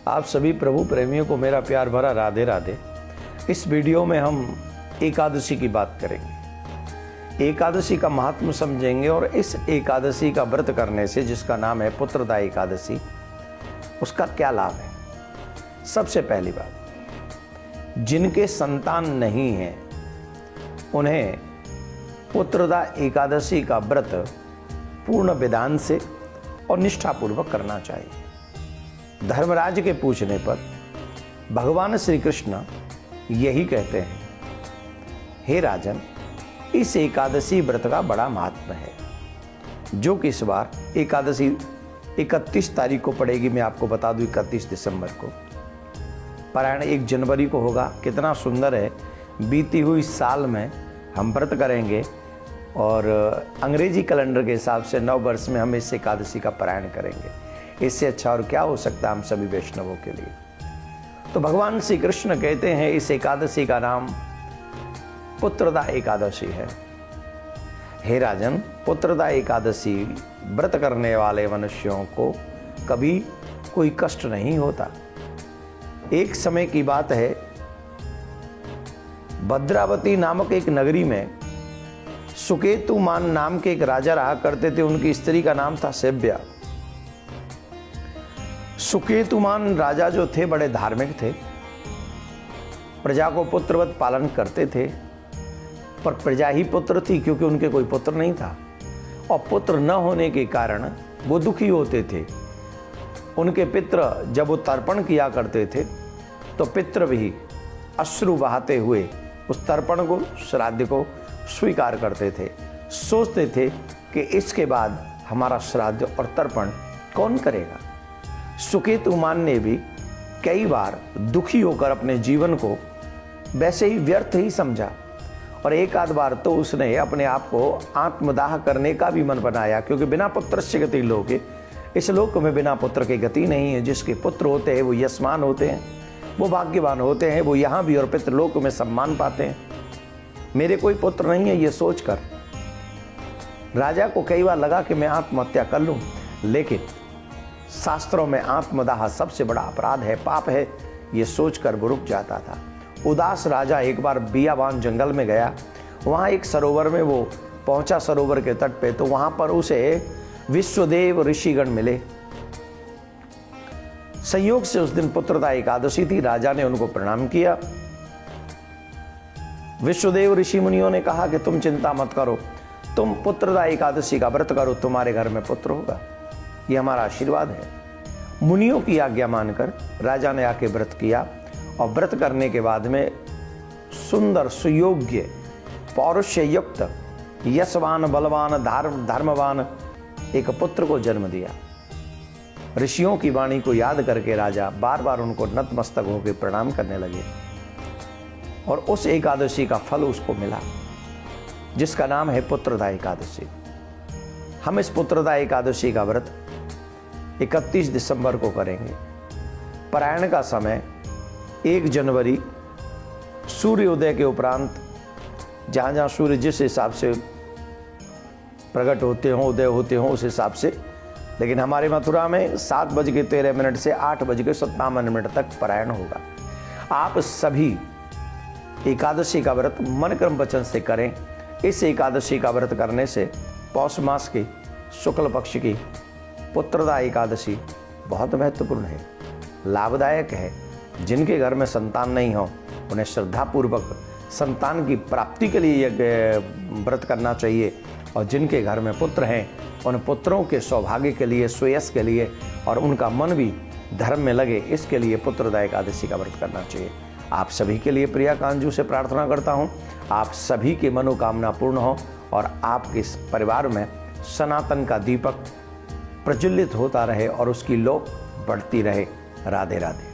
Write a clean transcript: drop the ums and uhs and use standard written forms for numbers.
आप सभी प्रभु प्रेमियों को मेरा प्यार भरा राधे राधे। इस वीडियो में हम एकादशी की बात करेंगे, एकादशी का महात्म समझेंगे और इस एकादशी का व्रत करने से, जिसका नाम है पुत्रदा एकादशी, उसका क्या लाभ है। सबसे पहली बात, जिनके संतान नहीं है उन्हें पुत्रदा एकादशी का व्रत पूर्ण विधान से और निष्ठापूर्वक करना चाहिए। धर्मराज के पूछने पर भगवान श्री कृष्ण यही कहते हैं, हे राजन, इस एकादशी व्रत का बड़ा महात्म है, जो कि इस बार एकादशी 31 तारीख को पड़ेगी। मैं आपको बता दूं 31 दिसंबर को, पारायण 1 जनवरी को होगा। कितना सुंदर है, बीती हुई साल में हम व्रत करेंगे और अंग्रेजी कैलेंडर के हिसाब से नव वर्ष में हम इस एकादशी का पारायण करेंगे। इससे अच्छा और क्या हो सकता है हम सभी वैष्णवों के लिए। तो भगवान श्री कृष्ण कहते हैं इस एकादशी का नाम पुत्रदा एकादशी है। हे राजन, पुत्रदा एकादशी व्रत करने वाले मनुष्यों को कभी कोई कष्ट नहीं होता। एक समय की बात है, भद्रावती नामक एक नगरी में सुकेतुमान नाम के एक राजा रहा करते थे। उनकी स्त्री का नाम था सेव्या। सुकेतुमान राजा जो थे बड़े धार्मिक थे, प्रजा को पुत्रवत पालन करते थे, पर प्रजा ही पुत्र थी क्योंकि उनके कोई पुत्र नहीं था और पुत्र न होने के कारण वो दुखी होते थे। उनके पितृ जब वो तर्पण किया करते थे तो पितृ भी अश्रु बहाते हुए उस तर्पण को, श्राद्ध को स्वीकार करते थे। सोचते थे कि इसके बाद हमारा श्राद्ध और तर्पण कौन करेगा। सुकेतुमान ने भी कई बार दुखी होकर अपने जीवन को वैसे ही व्यर्थ ही समझा और एक आध बार तो उसने अपने आप को आत्मदाह करने का भी मन बनाया, क्योंकि बिना पुत्रस्य गति लोके, इस लोक में बिना पुत्र की गति नहीं है। जिसके पुत्र होते हैं वो यशमान होते हैं, वो भाग्यवान होते हैं, वो यहाँ भी और पितृलोक में सम्मान पाते हैं। मेरे कोई पुत्र नहीं है, ये सोचकर राजा को कई बार लगा कि मैं आत्महत्या कर लूं, लेकिन शास्त्रों में आत्मदाह सबसे बड़ा अपराध है, पाप है, ये सोचकर वो रुक जाता था। उदास राजा एक बार बियाबान जंगल में गया। वहाँ एक सरोवर में वो पहुंचा, सरोवर के तट पे, तो वहां पर उसे विश्वदेव ऋषिगण मिले। संयोग से उस दिन पुत्रदा एकादशी थी। राजा ने उनको प्रणाम किया। विश्वदेव ऋषि मुनियों ने कहा कि तुम चिंता मत करो, तुम पुत्रदा एकादशी का व्रत करो, तुम्हारे घर में पुत्र होगा, ये हमारा आशीर्वाद है। मुनियों की आज्ञा मानकर राजा ने आके व्रत किया और व्रत करने के बाद में सुंदर, सुयोग्य, पौरुष्य युक्त, यशवान, बलवान, धर्मवान एक पुत्र को जन्म दिया। ऋषियों की वाणी को याद करके राजा बार बार उनको नतमस्तक होकर प्रणाम करने लगे और उस एकादशी का फल उसको मिला, जिसका नाम है पुत्रदा एकादशी। हम इस पुत्रदा एकादशी का व्रत 31 दिसंबर को करेंगे। पारायण का समय 1 जनवरी सूर्योदय के उपरांत, जहाँ जहाँ सूर्य जिस हिसाब से प्रकट होते हों, उदय होते हों, उस हिसाब से। लेकिन हमारे मथुरा में 7:13 से 8:57 तक पारायण होगा। आप सभी एकादशी का व्रत मन क्रम वचन से करें। इस एकादशी का व्रत करने से पौष मास की शुक्ल पक्ष की पुत्रदा एकादशी बहुत महत्वपूर्ण है, लाभदायक है। जिनके घर में संतान नहीं हो उन्हें श्रद्धापूर्वक संतान की प्राप्ति के लिए यह व्रत करना चाहिए, और जिनके घर में पुत्र हैं उन पुत्रों के सौभाग्य के लिए, श्रेयस के लिए और उनका मन भी धर्म में लगे, इसके लिए पुत्रदा एकादशी का व्रत करना चाहिए। आप सभी के लिए प्रिया कांजू से प्रार्थना करता हूँ, आप सभी की मनोकामना पूर्ण हो और आपके इस परिवार में सनातन का दीपक प्रज्वलित होता रहे और उसकी लौ बढ़ती रहे। राधे राधे।